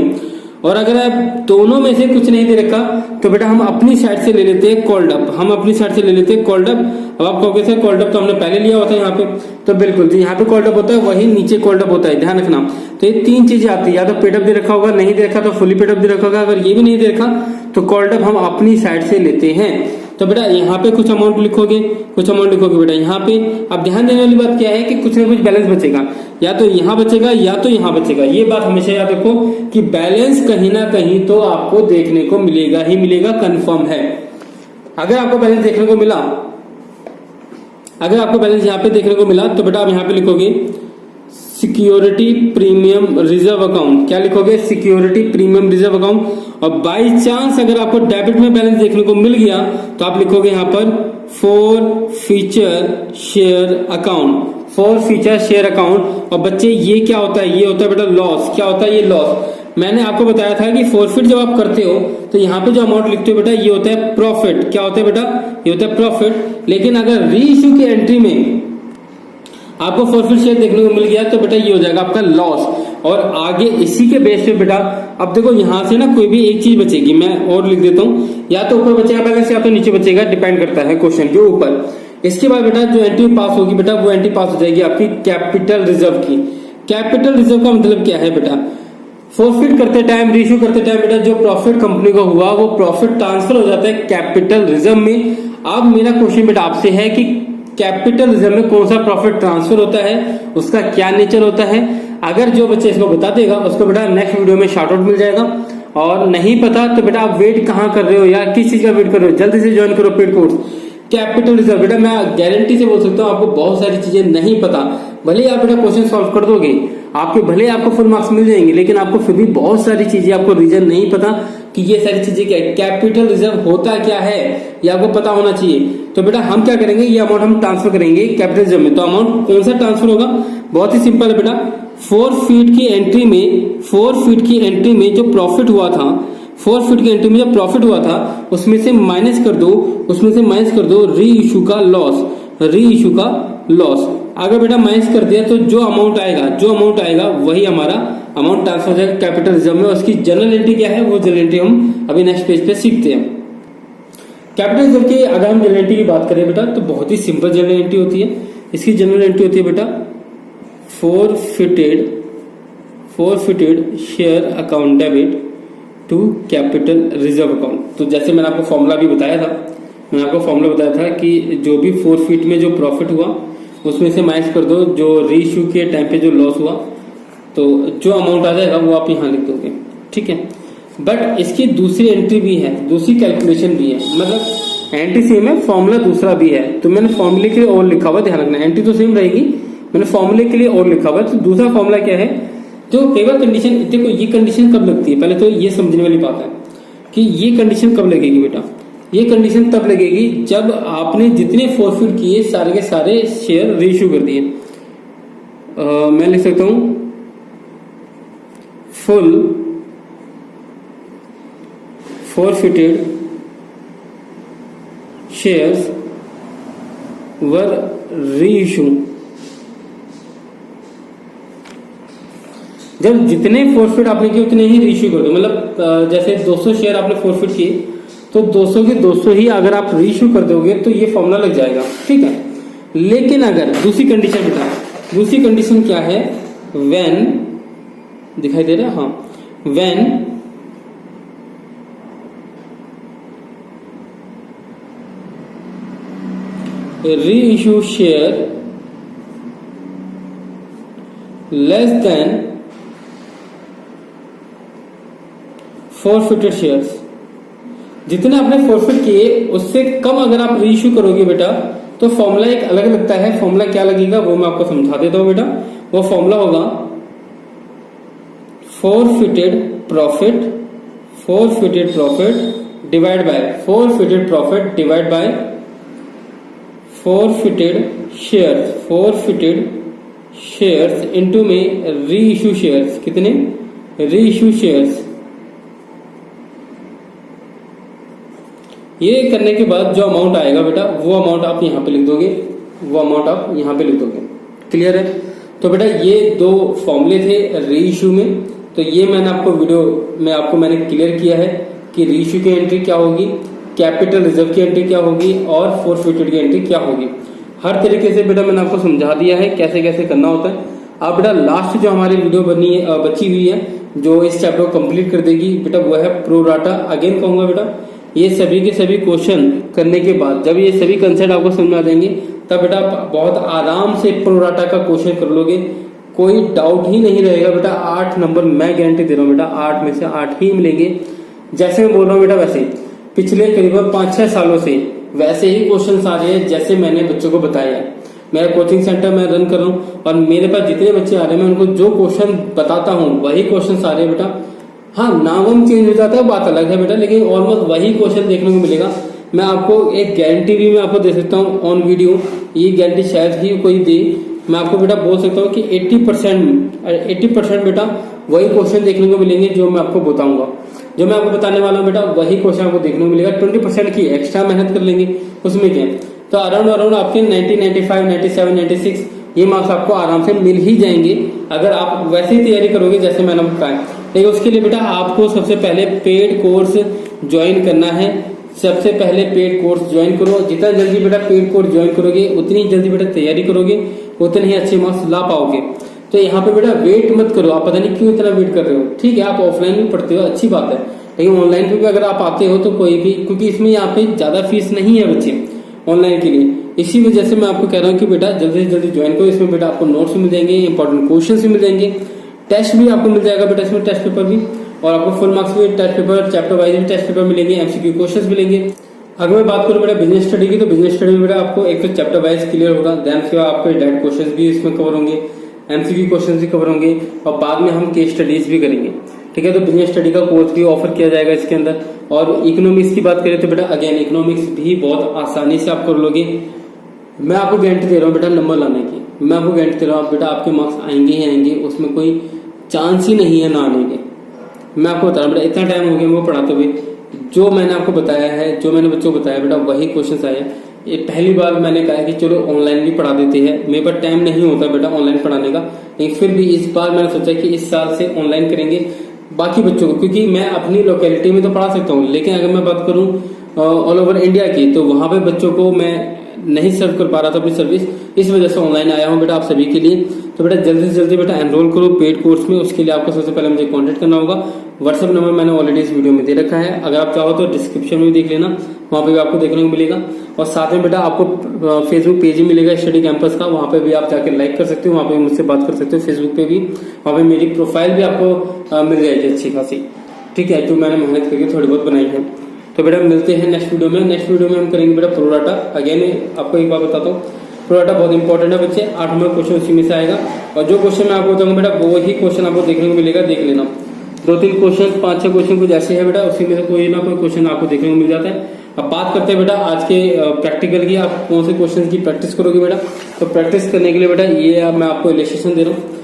और अगर आप दोनों में से कुछ नहीं दे रखा तो बेटा हम अपनी साइड से ले लेते हैं कॉल्ड अप, हम अपनी साइड से ले लेते हैं कॉल्ड अप। अब आप कहोगे सर कॉल्ड अप तो हमने पहले लिया हुआ था यहाँ पे, तो बिल्कुल जी, यहाँ पे कॉल्ड अप होता है, वही नीचे कॉल्ड अप होता है, ध्यान रखना। तो ये 3 चीजें आती है, या तो पेड अप दे रखा होगा, नहीं दे रखा तो फुल्ली पेड अप दे रखा होगा, अगर ये भी नहीं दे रखा तो कॉल्ड अप हम अपनी साइड से लेते हैं। तो बेटा यहाँ पे कुछ अमाउंट लिखोगे बेटा यहाँ पे। अब ध्यान देने वाली बात क्या है कि कुछ ना कुछ बैलेंस बचेगा, या तो यहाँ बचेगा या तो यहाँ बचेगा। ये बात हमेशा याद रखो कि बैलेंस कहीं ना कहीं तो आपको देखने को मिलेगा ही मिलेगा, कंफर्म है। अगर आपको बैलेंस देखने को मिला, अगर आपको बैलेंस यहाँ पे देखने को मिला तो बेटा आप यहाँ पे लिखोगे सिक्योरिटी प्रीमियम रिजर्व अकाउंट। क्या लिखोगे? Security premium reserve account. और बाई चांस अगर आपको डेबिट में बैलेंस देखने को मिल गया तो आप लिखोगे यहाँ पर for future share account, for future share account. और बच्चे ये क्या होता है? ये होता है बेटा लॉस। क्या होता है ये? लॉस। मैंने आपको बताया था कि फॉरफिट जब आप करते हो तो यहाँ पे जो अमाउंट लिखते हो बेटा ये होता है प्रॉफिट। क्या होता है बेटा? ये होता है प्रॉफिट। लेकिन अगर री इश्यू की एंट्री में आपको फॉरफिट शेयर देखने को मिल गया तो बेटा ये हो जाएगा आपका लॉस। और आगे इसी के बेस पे बेटा अब देखो यहाँ से ना कोई भी एक चीज बचेगी, मैं और लिख देता हूँ, या तो ऊपर बचेगा बैलेंस या तो नीचे बचेगा, डिपेंड करता है क्वेश्चन के ऊपर। इसके बाद बेटा जो एंट्री पास होगी बेटा वो एंट्री पास हो जाएगी आपकी कैपिटल रिजर्व की। कैपिटल रिजर्व का मतलब क्या है बेटा? फॉरफिट करते टाइम, रीइश्यू करते टाइम बेटा जो प्रॉफिट कंपनी को हुआ वो प्रॉफिट ट्रांसफर हो जाता है कैपिटल रिजर्व में। अब मेरा क्वेश्चन बेटा आपसे है कि कैपिटल रिजर्व में कौन सा प्रॉफिट ट्रांसफर होता है, उसका क्या नेचर होता है। अगर जो बच्चे इसको बता देगा उसको बेटा नेक्स्ट वीडियो में शार्ट आउट मिल जाएगा। और नहीं पता तो बेटा आप वेट कहाँ कर रहे हो या किस चीज का वेट कर रहे हो? जल्दी से ज्वाइन करो पेड कोर्स कैपिटल रिजर्व। बेटा मैं गारंटी से बोल सकता हूँ आपको बहुत सारी चीजें नहीं पता, भले आप बेटा क्वेश्चन सॉल्व कर दोगे, आपके भले आपको फुल मार्क्स मिल जाएंगे, लेकिन आपको फिर भी बहुत सारी चीजें आपको रीजन नहीं पता कि ये सारी चीजें क्या है, कैपिटल रिजर्व होता क्या है, ये आपको पता होना चाहिए। तो बेटा हम क्या करेंगे, ये अमाउंट हम ट्रांसफर करेंगे कैपिटल रिजर्व में। तो अमाउंट कौन सा ट्रांसफर होगा? बहुत ही सिंपल है बेटा, 4 फीट की एंट्री में जो प्रॉफिट हुआ था, 4 फीट की एंट्री में जो प्रॉफिट हुआ था उसमें से माइनस कर दो री इशू का लॉस। अगर बेटा माइनस कर दिया तो जो अमाउंट आएगा वही हमारा अमाउंट ट्रांसफर हो जाएगा कैपिटल रिजर्व में। उसकी जनरल एंट्री क्या है वो जनरल एंट्री हम अभी नेक्स्ट पेज पे सीखते हैं। कैपिटल रिजर्व की अगर हम जनरल एंट्री की बात करें बेटा तो बहुत ही सिंपल जनरल एंट्री होती है। इसकी जनरल एंट्री होती है बेटा forfeited share account debit to capital reserve account. तो जैसे मैंने आपको फॉर्मूला भी बताया था कि जो भी 4 फीट में जो प्रॉफिट हुआ उसमें से माइनस कर दो जो रीइश्यू के टाइम पे जो लॉस हुआ, तो जो अमाउंट आ जाएगा वो आप यहाँ लिख दोगे, ठीक है। बट इसकी दूसरी एंट्री भी है, दूसरी कैलकुलेशन भी है, मतलब एंट्री सेम है, फॉर्मूला दूसरा भी है। तो मैंने फॉर्मूले के लिए और लिखा हुआ, ध्यान रखना, एंट्री तो सेम रहेगी, मैंने फॉर्मूले के लिए और लिखा हुआ। तो दूसरा फॉर्मूला क्या है, जो कई बार कंडीशन, देखो ये कंडीशन कब लगती है, पहले तो ये समझने वाली बात है कि ये कंडीशन कब लगेगी बेटा। ये कंडीशन तब लगेगी जब आपने जितने फॉरफिट किए सारे के सारे शेयर रीइश्यू कर दिए। मैं लिख सकता हूं फुल फॉरफिटेड शेयर्स वर रीइश्यू। जब जितने फॉरफिट आपने किए उतने ही रीइश्यू कर दो। मतलब जैसे 200 शेयर आपने फॉरफिट किए तो 200 के 200 ही अगर आप रीइश्यू कर दोगे तो ये फॉर्मूला लग जाएगा, ठीक है। लेकिन अगर दूसरी कंडीशन बेटा, दूसरी कंडीशन क्या है, व्हेन, दिखाई दे रहा है, हाँ, when reissue share less than forfeited shares. जितने आपने फॉरफिट किए उससे कम अगर आप रीइश्यू करोगे बेटा तो फॉर्मूला एक अलग लगता है। फॉर्मूला क्या लगेगा वो मैं आपको समझा देता हूं बेटा। वो फॉर्मूला होगा forfeited profit divide by forfeited shares into में रीइश्यू शेयर्स। कितने रीइश्यू शेयर्स। ये करने के बाद जो अमाउंट आएगा बेटा वो अमाउंट आप यहाँ पे लिख दोगे, क्लियर है। तो बेटा ये दो फॉर्मूले थे रीइश्यू में, तो ये मैंने आपको वीडियो में मैंने क्लियर किया है कि रीइश्यू की एंट्री क्या होगी, कैपिटल रिजर्व की एंट्री क्या होगी और फॉरफिटेड की एंट्री क्या होगी। हर तरीके से बेटा मैंने आपको समझा दिया है कैसे कैसे करना होता है। अब बेटा लास्ट जो हमारी वीडियो बची हुई है जो इस चैप्टर को कंप्लीट कर देगी बेटा वो है प्रोराटा। अगेन कहूंगा बेटा ये सभी के सभी क्वेश्चन करने के बाद जब ये सभी कंसेप्ट आपको समझ में आ जाएंगे, तब बेटा आप बहुत आराम से प्रोराटा का क्वेश्चन कर लोगे, कोई डाउट ही नहीं रहेगा बेटा। 8 नंबर मैं गारंटी दे रहा हूँ बेटा, 8 में से 8 ही मिलेंगे। जैसे मैं बोल रहा हूँ बेटा, वैसे पिछले करीबन 5-6 सालों से वैसे ही क्वेश्चन आ रहे हैं जैसे मैंने बच्चों को बताया है। मेरा कोचिंग सेंटर मैं रन कर रहा हूँ और मेरे पास जितने बच्चे आ रहे हैं मैं उनको जो क्वेश्चन बताता हूँ वही क्वेश्चन आ रहे हैं बेटा। हाँ, नाम चेंज हो जाता है, बात अलग है बेटा, लेकिन ऑलमोस्ट वही क्वेश्चन देखने को मिलेगा। मैं आपको एक गारंटी भी मैं आपको दे सकता हूँ ऑन वीडियो, ये गारंटी शायद ही कोई दे। मैं आपको बेटा बोल सकता हूँ कि 80% बेटा वही क्वेश्चन देखने को मिलेंगे जो मैं आपको बताऊंगा। जो मैं आपको बताने वाला हूँ बेटा वही क्वेश्चन आपको देखने को मिलेगा। 20% की एक्स्ट्रा मेहनत कर लेंगे, उसमें क्या है, तो अराउंड आपके 90, 95, 97, 96 ये मार्क्स आपको आराम से मिल ही जाएंगे अगर आप वैसे ही तैयारी करोगे जैसे मैंने बताया। लेकिन उसके लिए बेटा आपको सबसे पहले पेड कोर्स ज्वाइन करना है। सबसे पहले पेड कोर्स ज्वाइन करो। जितना जल्दी बेटा पेड कोर्स ज्वाइन करोगे उतनी जल्दी बेटा तैयारी करोगे, उतने ही अच्छे मार्क्स ला पाओगे। तो यहाँ पे बेटा वेट मत करो, आप पता नहीं क्यों इतना वेट कर रहे हो। ठीक है, आप ऑफलाइन भी पढ़ते हो, अच्छी बात है, लेकिन ऑनलाइन पे भी अगर आप आते हो तो कोई भी, क्योंकि इसमें यहाँ पे ज्यादा फीस नहीं है बच्चे ऑनलाइन के लिए, इसी वजह से मैं आपको कह रहा हूँ कि बेटा जल्दी से जल्दी ज्वाइन करो। इसमें बेटा आपको नोट्स भी मिल जाएंगे, इंपॉर्टेंट क्वेश्चन भी मिल जाएंगे, टेस्ट भी आपको मिल जाएगा बेटा इसमें, टेस्ट पेपर भी, और आपको फुल मार्क्स भी टेस्ट पेपर, चैप्टर वाइज भी टेस्ट पेपर मिलेंगे, एमसीक्यू क्वेश्चन मिलेंगे। अगर मैं बात करूँ बेटा बिजनेस स्टडी की, तो बिजनेस स्टडी में बेटा आपको एक तो चैप्टर वाइज क्लियर होगा, देन उसके बाद आपके डायरेक्ट क्वेश्चन भी इसमें कवर होंगे, एमसीक्यू क्वेश्चन भी कवर होंगे, और बाद में हम केस स्टडीज भी करेंगे। ठीक है, तो बिजनेस स्टडी का कोर्स भी ऑफर किया जाएगा इसके अंदर। और इकोनॉमिक्स की बात करें तो बेटा अगेन इकोनॉमिक्स भी बहुत आसानी से आप कर लोगे। मैं आपको गारंटी दे रहा हूँ बेटा नंबर लाने की, मैं आपको गारंटी दे रहा हूँ बेटा आपके मार्क्स आएंगे ही आएंगे, उसमें कोई चांस ही नहीं है ना आने के। मैं आपको बता रहा हूँ बेटा, इतना टाइम हो गया वो पढ़ाते हुए, जो मैंने आपको बताया है, जो मैंने बच्चों को बताया बेटा वही क्वेश्चन आए हैं। ये पहली बार मैंने कहा है कि चलो ऑनलाइन भी पढ़ा देते हैं, मेरे पास टाइम नहीं होता बेटा ऑनलाइन पढ़ाने का, लेकिन फिर भी इस बार मैंने सोचा कि इस साल से ऑनलाइन करेंगे बाकी बच्चों को, क्योंकि मैं अपनी लोकेलिटी में तो पढ़ा सकता हूँ, लेकिन अगर मैं बात करूँ ऑल ओवर इंडिया की, तो वहां पे बच्चों को मैं नहीं सर्व कर पा रहा था अपनी सर्विस, इस वजह से ऑनलाइन आया हूँ बेटा आप सभी के लिए। तो बेटा जल्दी से जल्दी बेटा एनरोल करो पेड कोर्स में। उसके लिए आपको सबसे पहले मुझे कांटेक्ट करना होगा। व्हाट्सएप नंबर मैंने ऑलरेडी इस वीडियो में दे रखा है, अगर आप चाहो तो डिस्क्रिप्शन में देख लेना, वहाँ पे भी आपको देखने को मिलेगा। और साथ में बेटा आपको फेसबुक पेज ही मिलेगा स्टडी कैंपस का, वहाँ पे भी आप जाके लाइक कर सकते हो, वहाँ पे मुझसे बात कर सकते हो। फेसबुक पे भी वहाँ पे मेरी प्रोफाइल भी आपको मिल जाएगी अच्छी खासी। ठीक है, जो मैंने मेहनत करके थोड़ी बहुत बनाई है। तो बेटा मिलते हैं नेक्स्ट वीडियो में। नेक्स्ट वीडियो में हम करेंगे बेटा प्रोराटा। अगेन आपको एक बात बताता हूँ, प्रोराटा बहुत इंपॉर्टेंट है बच्चे, 8 नंबर क्वेश्चन उसी में से आएगा, और जो क्वेश्चन मैं आपको बताऊंगा बेटा वो ही क्वेश्चन आपको देखने को मिलेगा, देख लेना। 2-3 क्वेश्चन, 5-6 क्वेश्चन कुछ ऐसे है बेटा, उसी में से कोई ना कोई क्वेश्चन आपको देखने को मिल जाता है। अब बात करते हैं बेटा आज के प्रैक्टिकल की, आप कौन से क्वेश्चन की प्रैक्टिस करोगे बेटा। तो प्रैक्टिस करने के लिए बेटा ये मैं आपको इलस्ट्रेशन दे रहा हूँ।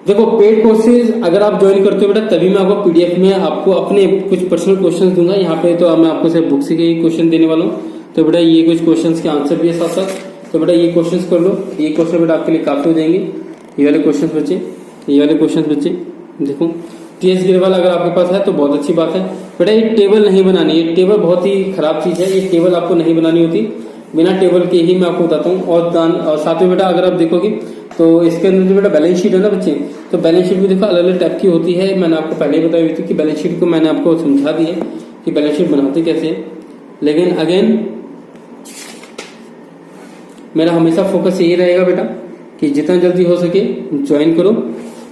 देखो पेड कोर्सेज अगर आप ज्वाइन करते हो बेटा, तभी मैं आपको पीडीएफ में आपको अपने कुछ पर्सनल क्वेश्चंस दूंगा। यहाँ पे तो मैं आपको सिर्फ बुक से के क्वेश्चन देने वाला हूँ। तो बेटा ये कुछ क्वेश्चंस के आंसर भी है साथ साथ, तो बेटा ये क्वेश्चंस कर लो। ये क्वेश्चन बेटा आपके लिए काफी हो जाएंगे। ये वाले क्वेश्चन बच्चे, ये वाले क्वेश्चन बच्चे देखो, टीएस गिरवाल अगर आपके पास है तो बहुत अच्छी बात है बेटा। ये टेबल नहीं बनानी, ये टेबल बहुत ही खराब चीज है, ये टेबल आपको नहीं बनानी होती, बिना टेबल के ही मैं आपको बताता हूँ। और साथ में बेटा अगर आप देखोगे तो इसके अंदर जो बेटा बैलेंस शीट है ना बच्चे, तो बैलेंस शीट भी देखो अलग अलग टाइप की होती है। मैंने आपको पहले ही बताई हुई थी कि बैलेंस शीट को मैंने आपको समझा दिया कि बैलेंस शीट बनाते कैसे है। लेकिन अगेन मेरा हमेशा फोकस यही रहेगा बेटा कि जितना जल्दी हो सके ज्वाइन करो,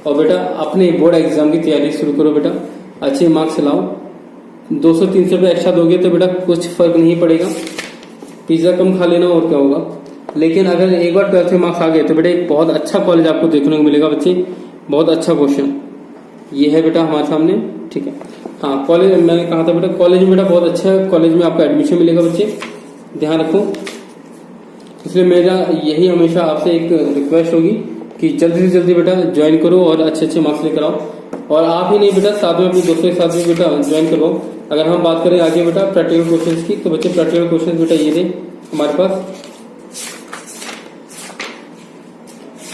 और बेटा अपने बोर्ड एग्जाम की तैयारी शुरू करो बेटा। अच्छे मार्क्स लाओ, 200-300 रुपये एक्स्ट्रा दोगे तो बेटा कुछ फर्क नहीं पड़ेगा, पिज्जा कम खा लेना और क्या होगा। लेकिन अगर एक बार 12th में मार्क्स आ गए तो बेटा एक बहुत अच्छा कॉलेज आपको देखने को मिलेगा बच्चे। बहुत अच्छा क्वेश्चन ये है बेटा हमारे सामने। ठीक है, हाँ कॉलेज मैंने कहा था बेटा, कॉलेज में बेटा बहुत अच्छा कॉलेज में आपको एडमिशन मिलेगा बच्चे, ध्यान रखो। इसलिए मेरा यही हमेशा आपसे एक रिक्वेस्ट होगी कि जल्दी से जल्दी बेटा ज्वाइन करो और अच्छे अच्छे मार्क्स लेकर आओ। और आप ही नहीं बेटा, साथ में अपने दोस्तों के साथ भी बेटा ज्वाइन करवाओ। अगर हम बात करें आगे बेटा प्रैक्टिकल क्वेश्चंस की, तो बच्चे प्रैक्टिकल क्वेश्चंस बेटा ये थे हमारे पास।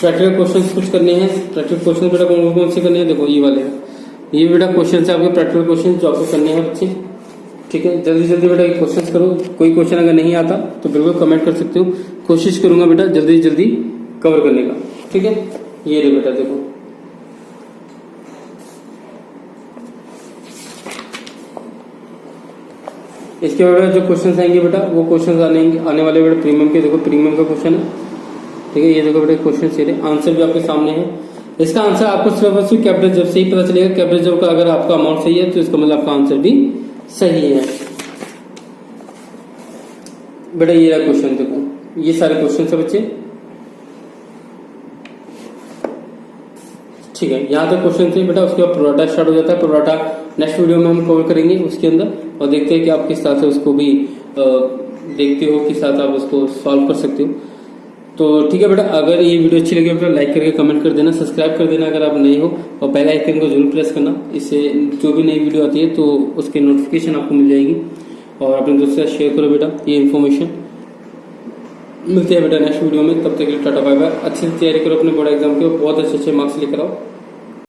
प्रैक्टिकल क्वेश्चंस कुछ करने हैं। प्रैक्टिकल क्वेश्चन बेटा कौन कौन से करने हैं, देखो ये वाले हैं, ये बेटा क्वेश्चन है आपके प्रैक्टिकल क्वेश्चन जो आपको करने हैं बच्चे। ठीक है, जल्दी जल्दी बेटा क्वेश्चन करो। कोई क्वेश्चन अगर नहीं आता तो बिल्कुल कमेंट कर सकते हो, कोशिश करूंगा बेटा जल्दी जल्दी कवर करने का। ठीक है, ये रे बेटा देखो, इसके बाद जो क्वेश्चन आएंगे बेटा वो क्वेश्चन आने वाले बेटा प्रीमियम के। देखो प्रीमियम का क्वेश्चन है, ठीक है। ये देखो बेटा क्वेश्चन सीधे आंसर भी आपके सामने है। इसका आंसर आपको सिलेबस में कैपिटल जब से ही पता चलेगा। कैपिटल जब का अगर आपका अमाउंट सही है तो इसका मतलब आपका आंसर भी सही है बेटा। ये रहा क्वेश्चन, देखो ये सारे क्वेश्चन है बच्चे, ठीक है। यहाँ तक क्वेश्चन थे बेटा। उसके बाद प्रोराटा स्टार्ट हो जाता है। प्रोराटा नेक्स्ट वीडियो में हम कवर करेंगे उसके अंदर, और देखते हैं कि आप किस तरह से उसको भी देखते हो, किस तरह से आप उसको सॉल्व कर सकते हो। तो ठीक है बेटा, अगर ये वीडियो अच्छी लगी तो लाइक करके कमेंट कर देना, सब्सक्राइब कर देना अगर आप नए हो, और बेल आइकन को जरूर प्रेस करना। इससे जो भी नई वीडियो आती है तो उसकी नोटिफिकेशन आपको मिल जाएगी। और अपने दोस्तों से शेयर करो बेटा ये इन्फॉर्मेशन। मिलते हैं बेटा नेक्स्ट वीडियो में, तब तक के लिए टाटा बाय बाय। अच्छे से तैयारी करो अपने बोर्ड एग्जाम के, बहुत अच्छे मार्क्स लेकर आओ।